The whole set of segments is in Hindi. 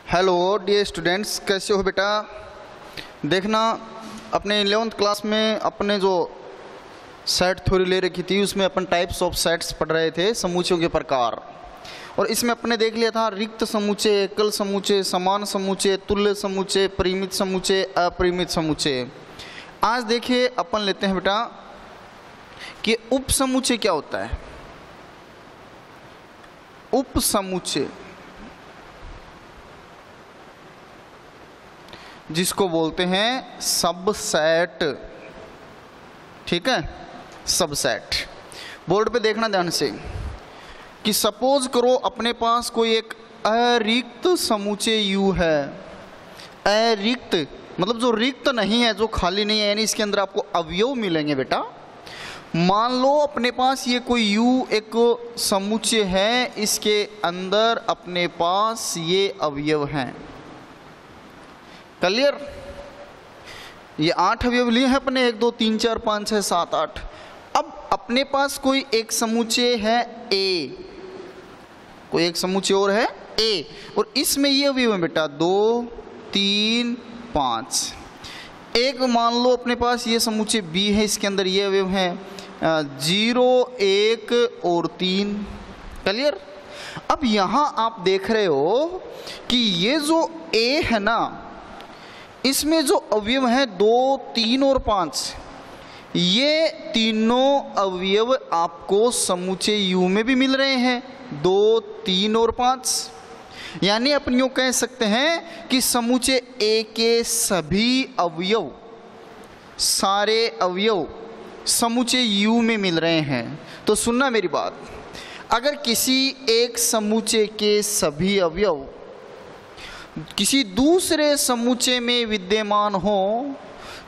हेलो डियर स्टूडेंट्स, कैसे हो बेटा। देखना, अपने 11th क्लास में अपने जो सेट थ्योरी ले रखी थी उसमें अपन टाइप्स ऑफ सेट्स पढ़ रहे थे, समूचों के प्रकार। और इसमें अपने देख लिया था रिक्त समुच्चय, एकल समुच्चय, समान समुच्चय, तुल्य समुच्चय, परिमित समुच्चय, अपरिमित समुच्चय। आज देखिए अपन लेते हैं बेटा कि उप समुच्चय क्या होता है। उप समुच्चय जिसको बोलते हैं सबसेट, ठीक है, सबसेट। बोर्ड पे देखना ध्यान से कि सपोज करो अपने पास कोई एक अरिक्त समुच्चय U है। अरिक्त मतलब जो रिक्त नहीं है, जो खाली नहीं है, यानी इसके अंदर आपको अवयव मिलेंगे बेटा। मान लो अपने पास ये कोई U एक समुच्चय है, इसके अंदर अपने पास ये अवयव हैं। क्लियर। ये 8 अवयव लिए हैं अपने, 1 2 3 4 5 6 7 8। अब अपने पास कोई एक समुच्चय है A, कोई एक समुच्चय और है A, और इसमें ये अवयव है बेटा 2 3 5। एक मान लो अपने पास ये समुच्चय B है, इसके अंदर ये अवयव हैं 0 1 और 3। क्लियर। अब यहाँ आप देख रहे हो कि ये जो A है ना, इसमें जो अवयव हैं 2 3 और 5, ये तीनों अवयव आपको समुच्चय U में भी मिल रहे हैं 2 3 और 5। यानी अपन यूं कह सकते हैं कि समुच्चय A के सभी अवयव, सारे अवयव समुच्चय U में मिल रहे हैं। तो सुनना मेरी बात, अगर किसी एक समुच्चय के सभी अवयव किसी दूसरे समुच्चय में विद्यमान हो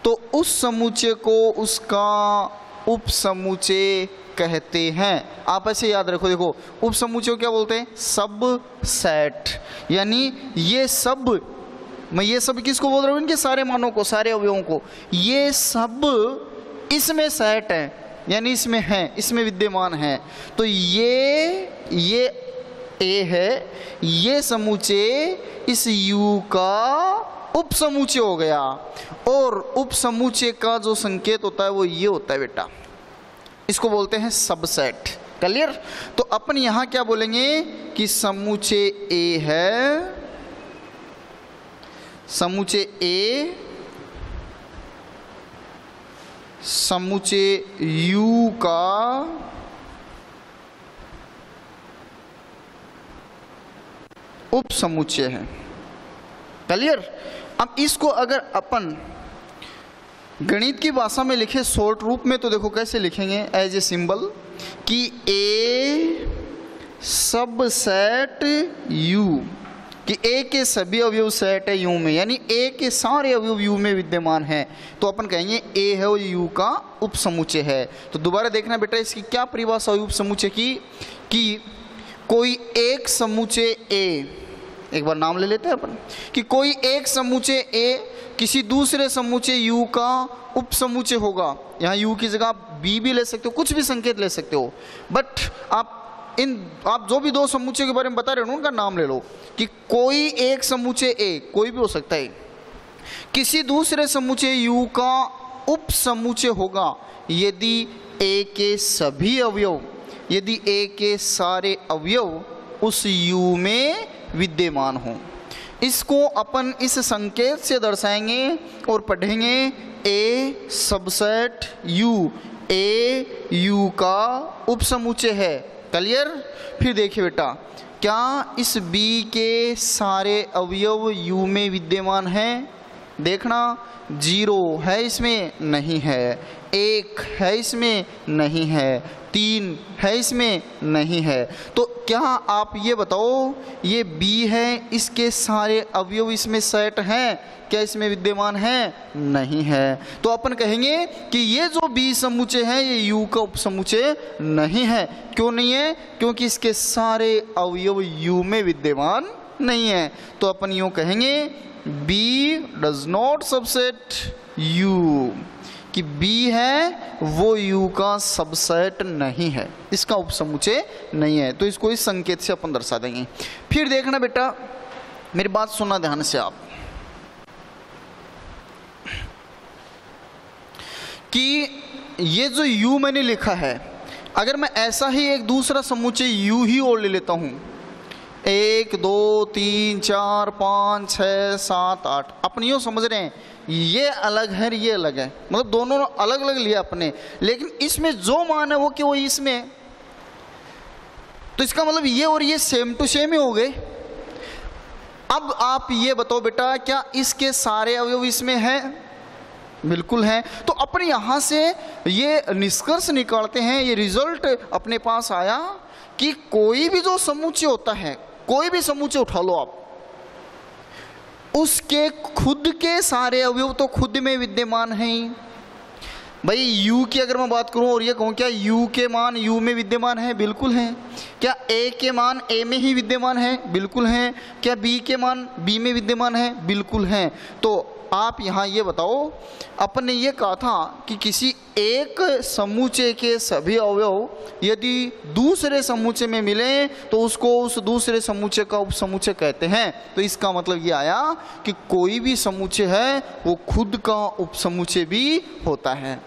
तो उस समुच्चय को उसका उपसमुच्चय कहते हैं। आप ऐसे याद रखो, देखो उपसमुच्चय क्या बोलते हैं, सब सेट। यानी ये सब, मैं ये सब किसको बोल रहा हूँ, इनके सारे मानों को, सारे अवयवों को। ये सब इसमें सेट है, यानी इसमें है, इसमें विद्यमान है। तो ये A है, ये समुच्चय इस U का उपसमुच्चय हो गया। और उपसमुच्चय का जो संकेत होता है वो ये होता है बेटा, इसको बोलते हैं सबसेट। क्लियर। तो अपन यहां क्या बोलेंगे कि समुच्चय A है, समुच्चय A समुच्चय U का उपसमुच्चय है। क्लियर। अब इसको अगर अपन गणित की भाषा में लिखे शॉर्ट रूप में, तो देखो कैसे लिखेंगे, एज ए सिंबल कि A सबसेट U, कि A के सभी अवयव सेट है U में, यानी A के सारे अवयव U में विद्यमान हैं। तो अपन कहेंगे A है और U का उपसमुच्चय है। तो दोबारा देखना बेटा, इसकी क्या परिभाषा हुई उपसमुच्चय की, कि कोई एक समुच्चय A, एक बार नाम ले लेते हैं अपन, कि कोई एक समुच्चय A किसी दूसरे समुच्चय U का उपसमुच्चय होगा। यहाँ U की जगह आप B भी ले सकते हो, कुछ भी संकेत ले सकते हो, बट आप जो भी 2 समुच्चय के बारे में बता रहे हो उनका नाम ले लो, कि कोई एक समुच्चय A, कोई भी हो सकता है, किसी दूसरे समुच्चय U का उपसमुच्चय होगा यदि A के सभी अवयव, यदि A के सारे अवयव उस U में विद्यमान हो। इसको अपन इस संकेत से दर्शाएंगे और पढ़ेंगे A subset U, A U का उपसमुच्चय है। क्लियर। फिर देखिए बेटा, क्या इस B के सारे अवयव U में विद्यमान हैं। देखना, 0 है इसमें, नहीं है, 1 है इसमें, नहीं है, 3 है इसमें, नहीं है। तो क्या आप ये बताओ, ये B है, इसके सारे अवयव इसमें सेट हैं, क्या इसमें विद्यमान है, नहीं है। तो अपन कहेंगे कि ये जो B समुच्चय है ये U का उपसमुच्चय नहीं है। क्यों नहीं है, क्योंकि इसके सारे अवयव U में विद्यमान नहीं है। तो अपन यूँ कहेंगे B does not subset U, कि B है वो U का सबसेट नहीं है, इसका उपसमुच्चय नहीं है। तो इसको इस संकेत से अपन दर्शा देंगे। फिर देखना बेटा, मेरी बात सुनना ध्यान से आप, कि ये जो u मैंने लिखा है, अगर मैं ऐसा ही एक दूसरा समुच्चय u ही और ले लेता हूं, 1 2 3 4 5 6 7 8, अपन यूँ समझ रहे हैं ये अलग है ये अलग है, मतलब दोनों अलग अलग लिया अपने, लेकिन इसमें जो मान है वो कि वो इसमें है, तो इसका मतलब ये और ये सेम टू सेम ही हो गए। अब आप ये बताओ बेटा, क्या इसके सारे अवयव इसमें हैं? बिल्कुल हैं। तो अपने यहाँ से ये निष्कर्ष निकालते हैं, ये रिजल्ट अपने पास आया कि कोई भी जो समुच्चय होता है, कोई भी समुच्चय उठा लो आप, उसके खुद के सारे अवयव तो खुद में विद्यमान हैं ही। भाई u की अगर मैं बात करूं और ये कहूं क्या u के मान u में विद्यमान है? बिल्कुल हैं। क्या a के मान a में ही विद्यमान है? बिल्कुल हैं। क्या b के मान b में विद्यमान है? बिल्कुल हैं। तो आप यहाँ ये बताओ, अपन ने ये कहा था कि किसी एक समुच्चय के सभी अवयव यदि दूसरे समुच्चय में मिलें तो उसको उस दूसरे समुच्चय का उपसमुच्चय कहते हैं। तो इसका मतलब ये आया कि कोई भी समुच्चय है वो खुद का उपसमुच्चय भी होता है।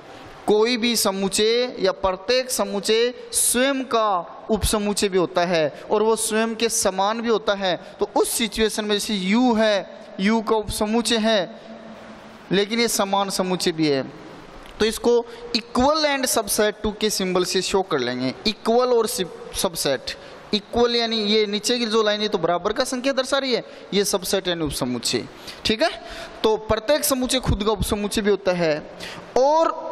कोई भी समुच्चय या प्रत्येक समुच्चय स्वयं का उपसमुच्चय भी होता है और वो स्वयं के समान भी होता है। तो उस सिचुएशन में जैसे u है, u का उपसमुच्चय है लेकिन ये समान समुच्चय भी है, तो इसको इक्वल एंड सबसेट टू के सिंबल से शो कर लेंगे। इक्वल और सबसेट, इक्वल यानी ये नीचे की जो लाइन है तो बराबर का संख्या दर्शा रही है, ये सबसेट यानी उपसमुच्चय। ठीक है, तो प्रत्येक समुच्चय खुद का उपसमुच्चय भी होता है, और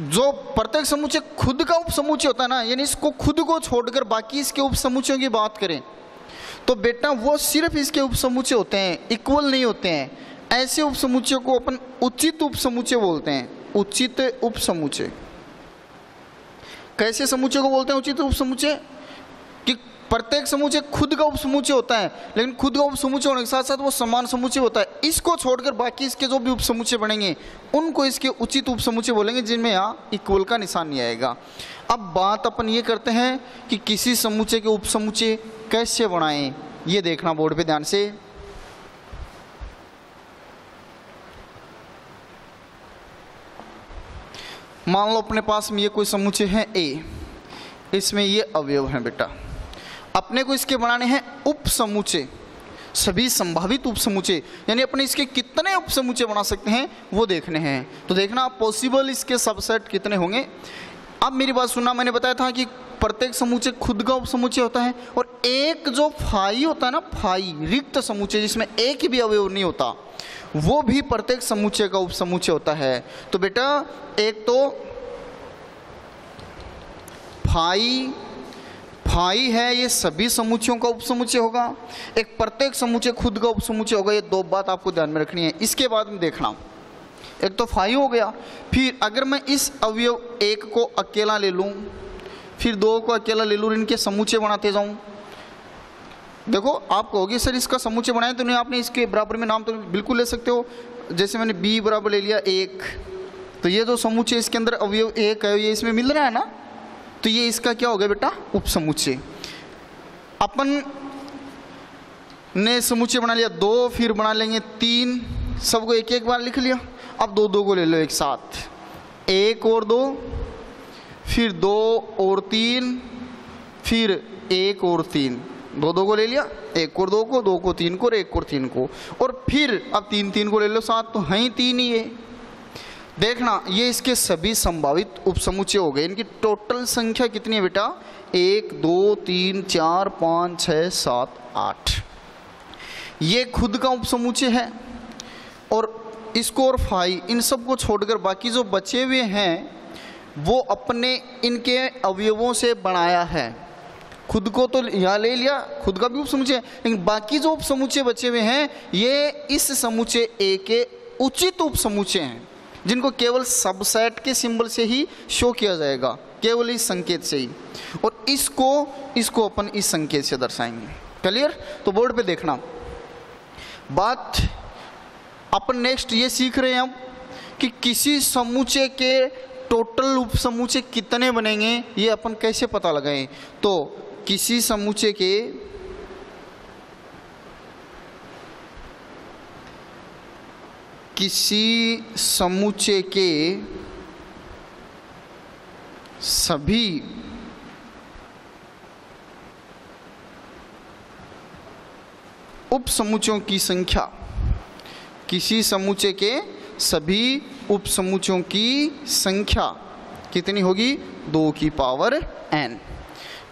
जो प्रत्येक समुच्चय खुद का उपसमुच्चय होता है ना, यानी इसको खुद को छोड़कर बाकी इसके उपसमुच्चयों की बात करें तो बेटा वो सिर्फ इसके उपसमुच्चय होते हैं, इक्वल नहीं होते हैं। ऐसे उपसमुच्चय को अपन उचित उपसमुच्चय बोलते हैं। उचित उपसमुच्चय, कैसे समुच्चय को बोलते हैं उचित उपसमुच्चय? कि प्रत्येक समुच्चय खुद का उपसमुच्चय होता है, लेकिन खुद का उपसमुच्चय होने के साथ साथ वो समान समुच्चय होता है। इसको छोड़कर बाकी इसके जो भी उपसमुच्चय बनेंगे उनको इसके उचित उपसमुच्चय बोलेंगे, जिनमें यहाँ इक्वल का निशान नहीं आएगा। अब बात अपन ये करते हैं कि किसी समुच्चय के उपसमुच्चय कैसे बनाएं, ये देखना बोर्ड पे ध्यान से। मान लो अपने पास में ये कोई समुच्चय है A, इसमें ये अवयव हैं बेटा, अपने को इसके बनाने हैं उपसमुच्चय, सभी संभावित उपसमुच्चय, यानी अपने इसके कितने उपसमुच्चय बना सकते हैं वो देखने हैं। तो देखना पॉसिबल इसके सबसेट कितने होंगे। अब मेरी बात सुनना, मैंने बताया था कि प्रत्येक समुच्चय खुद का उपसमुच्चय होता है, और एक जो फाई होता है ना, फाई रिक्त समुच्चय जिसमें एक भी अवयव नहीं होता, वो भी प्रत्येक समुच्चय का उपसमुच्चय होता है। तो बेटा एक तो फाई है, ये सभी समुच्चयों का उपसमुच्चय होगा। एक प्रत्येक समुच्चय खुद का उपसमुच्चय होगा। ये दो बात आपको ध्यान में रखनी है। इसके बाद में देखना, एक तो फाई हो गया, फिर अगर मैं इस अवयव एक को अकेला ले लूं, फिर दो को अकेला ले लूं, इनके समुच्चय बनाते जाऊं। देखो आप कहोगे सर इसका समुच्चय बनाया तो नहीं, आपने इसके बराबर में नाम तो बिल्कुल ले सकते हो। जैसे मैंने b बराबर ले लिया 1, तो ये जो समुच्चय इसके अंदर अवयव 1 है ये इसमें मिल रहा है ना, तो ये इसका क्या हो गया बेटा उपसमुच्चय। अपन ने समुच्चय बना लिया 2, फिर बना लेंगे 3, सबको एक एक बार लिख लिया। अब 2 2 को ले लो एक साथ, 1 और 2, फिर 2 और 3, फिर 1 और 3, 2 2 को ले लिया, 1 और 2 को, 2 को 3 को, और 1 और 3 को, और फिर अब 3 3 को ले लो साथ, तो हैं ही 3 ही है। देखना ये इसके सभी संभावित उपसमुच्चय हो गए। इनकी टोटल संख्या कितनी है बेटा? 1 2 3 4 5 6 7 8। ये खुद का उपसमुच्चय है, और इसको और फाई इन सब को छोड़कर बाकी जो बचे हुए हैं वो अपने इनके अवयवों से बनाया है। खुद को तो यहाँ ले लिया, खुद का भी उपसमुच्चय, लेकिन बाकी जो उपसमुच्चय बचे हुए हैं ये इस समुच्चय A के उचित उपसमुच्चय हैं, जिनको केवल सबसेट के सिंबल से ही शो किया जाएगा, केवल इस संकेत से ही, और इसको अपन इस संकेत से दर्शाएंगे। क्लियर? तो बोर्ड पे देखना। बात अपन नेक्स्ट ये सीख रहे हैं अब कि किसी समुच्चय के टोटल उपसमुच्चय कितने बनेंगे ये अपन कैसे पता लगाएं। तो किसी समुच्चय के किसी समुच्चय के सभी उपसमुच्चयों की संख्या, किसी समुच्चय के सभी उपसमुच्चयों की संख्या कितनी होगी? 2 की पावर n।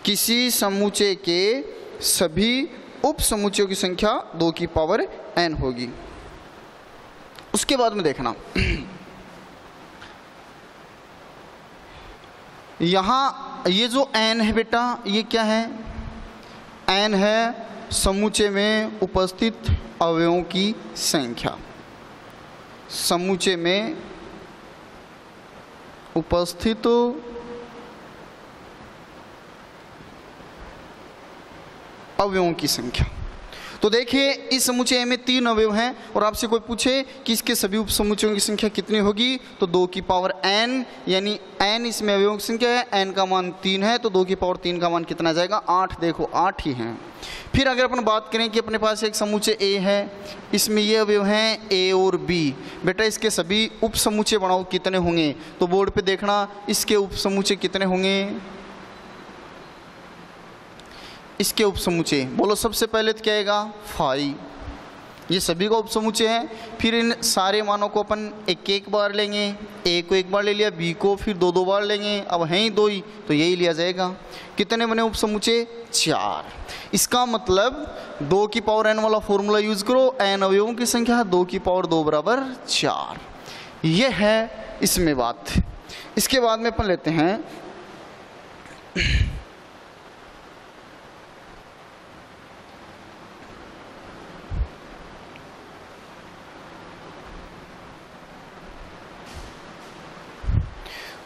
किसी समुच्चय के सभी उपसमुच्चयों की संख्या 2 की पावर n होगी। उसके बाद में देखना यहाँ ये जो n है बेटा, ये क्या है? n है समुच्चय में उपस्थित अवयवों की संख्या। समुच्चय में उपस्थित अवयवों की संख्या। तो देखिए इस समुच्चय में 3 अवयव हैं और आपसे कोई पूछे कि इसके सभी उपसमुच्चयों की संख्या कितनी होगी, तो 2 की पावर n, यानी n इसमें अवयवों की संख्या है, n का मान 3 है, तो 2 की पावर 3 का मान कितना आ जाएगा? 8। देखो 8 ही हैं। फिर अगर अपन बात करें कि अपने पास एक समुच्चय A है, इसमें ये अवयव हैं A और B, बेटा इसके सभी उपसमुच्चय बनाओ कितने होंगे? तो बोर्ड पे देखना इसके उपसमुच्चय कितने होंगे। इसके उपसमुच्चय बोलो, सबसे पहले तो क्या आएगा? 5। ये सभी का उपसमुच्चय है। फिर इन सारे मानों को अपन एक बार लेंगे। A को एक बार ले लिया, B को फिर 2 बार लेंगे। अब हैं ही 2 ही, तो यही लिया जाएगा। कितने बने उपसमुच्चय? 4। इसका मतलब 2 की पावर n वाला फॉर्मूला यूज करो, n अवयवों की संख्या है 2 की पावर 2 बराबर 4। यह है इसमें बात। इसके बाद में अपन लेते हैं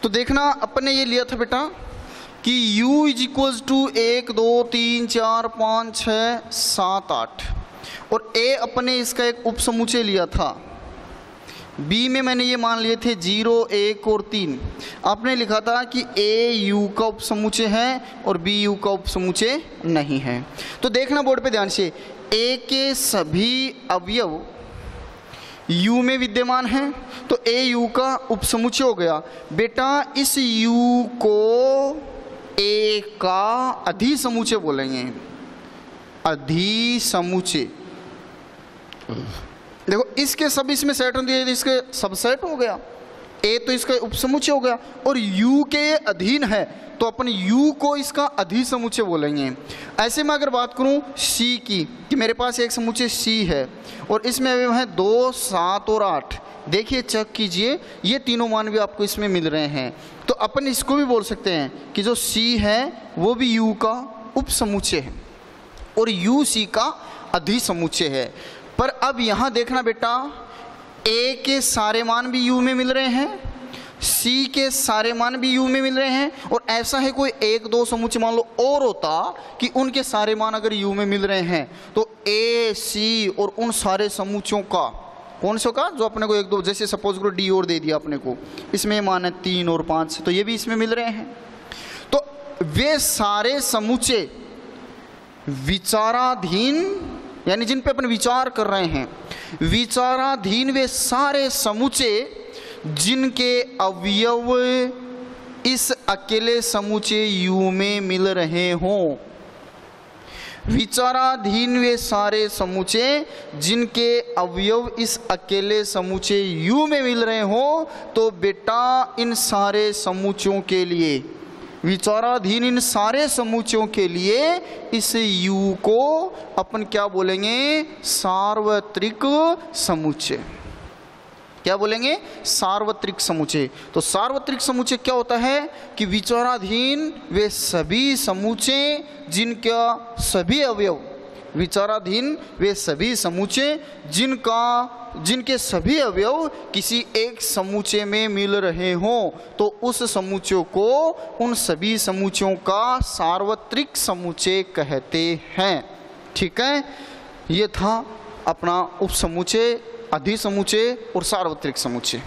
तो देखना अपन ने ये लिया था बेटा कि u इज इक्वल्स टू 1 2 3 4 5 6 7 8 और a अपने इसका एक उपसमुच्चय लिया था। b में मैंने ये मान लिए थे 0 1 और 3। आपने लिखा था कि a u का उपसमुच्चय है और b u का उपसमुच्चय नहीं है। तो देखना बोर्ड पे ध्यान से, a के सभी अवयव u में विद्यमान है, तो a u का उपसमुच्चय हो गया। बेटा इस u को a का अधिसमुच्चय बोलेंगे। अधिसमुच्चय देखो इसके सब इसमें सेट हो दिए, इसके सब सेट हो गया। a तो इसका उपसमुच्चय हो गया और u के अधीन है, तो अपन u को इसका अधिसमुच्चय बोलेंगे। ऐसे में अगर बात करूं c की, कि मेरे पास एक समुच्चय c है और इसमें अवयव हैं 2 7 और 8। देखिए चेक कीजिए, ये तीनों मान भी आपको इसमें मिल रहे हैं। तो अपन इसको भी बोल सकते हैं कि जो c है वो भी u का उपसमुच्चय है और u c का अधिसमुच्चय है। पर अब यहाँ देखना बेटा, a के सारे मान भी u में मिल रहे हैं, c के सारे मान भी u में मिल रहे हैं, और ऐसा है कोई 1 2 समुच्चय मान लो और होता कि उनके सारे मान अगर u में मिल रहे हैं, तो a c और उन सारे समुच्चयों का, कौन सा का, जो अपने को 1 2, जैसे सपोज करो d और दे दिया अपने को, इसमें मान है 3 और 5, तो ये भी इसमें मिल रहे हैं। तो वे सारे समुच्चय विचाराधीन, यानी जिन पे अपन विचार कर रहे हैं, विचाराधीन वे सारे समुच्चय जिनके अवयव इस अकेले समुच्चय u में मिल रहे हों। विचाराधीन वे सारे समुच्चय जिनके अवयव इस अकेले समुच्चय u में मिल रहे हों, तो बेटा इन सारे समुच्चयों के लिए, विचाराधीन इन सारे समुच्चयों के लिए इस u को अपन क्या बोलेंगे? सार्वत्रिक समुच्चय। क्या बोलेंगे? सार्वत्रिक समुच्चय। तो सार्वत्रिक समुच्चय क्या होता है कि विचाराधीन वे सभी समुच्चय जिनका सभी अवयव, विचाराधीन वे सभी समुच्चय जिनके सभी अवयव किसी एक समुच्चय में मिल रहे हों, तो उस समुच्चय को उन सभी समुच्चयों का सार्वत्रिक समुच्चय कहते हैं। ठीक है, ये था अपना उपसमुच्चय, अधिसमुच्चय और सार्वत्रिक समुच्चय।